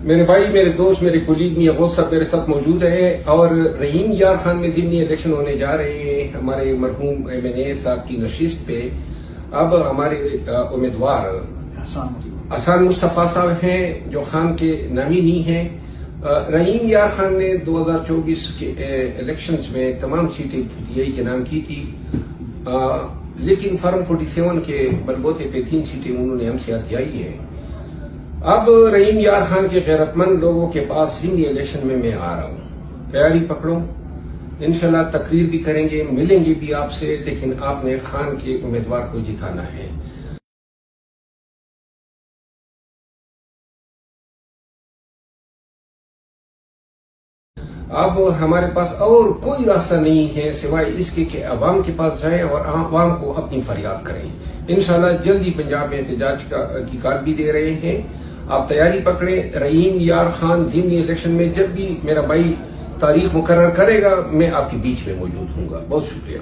मेरे भाई, मेरे दोस्त, मेरे कुलीग मियां गौस साहब मेरे साथ मौजूद है और रहीम यार खान में ज़िमनी इलेक्शन होने जा रहे हैं हमारे मरहूम MNA साहब की नशिस्त पे। अब हमारे उम्मीदवार हसन मुस्तफा साहब हैं जो खान के नामिनी हैं। रहीम यार खान ने 2024 के इलेक्शंस में तमाम सीटें यही के नाम की थी, लेकिन फॉर्म 47 के बलबूते पे 3 सीटें उन्होंने हमसे हथियाई है। अब रहीम यार खान के गैरतमंद लोगों के पास ज़िमनी इलेक्शन में मैं आ रहा हूं, तैयारी पकड़ो। इंशाल्लाह तकरीर भी करेंगे, मिलेंगे भी आपसे, लेकिन आपने खान के उम्मीदवार को जिताना है। अब हमारे पास और कोई रास्ता नहीं है सिवाय इसके कि अवाम के पास जाएं और अवाम को अपनी फरियाद करें। इंशाल्लाह जल्दी पंजाब में एहतजाज की काल भी दे रहे हैं। आप तैयारी पकड़ें। रहीम यार खान ज़िमनी इलेक्शन में जब भी मेरा भाई तारीख मुकर्रर करेगा, मैं आपके बीच में मौजूद हूंगा। बहुत शुक्रिया।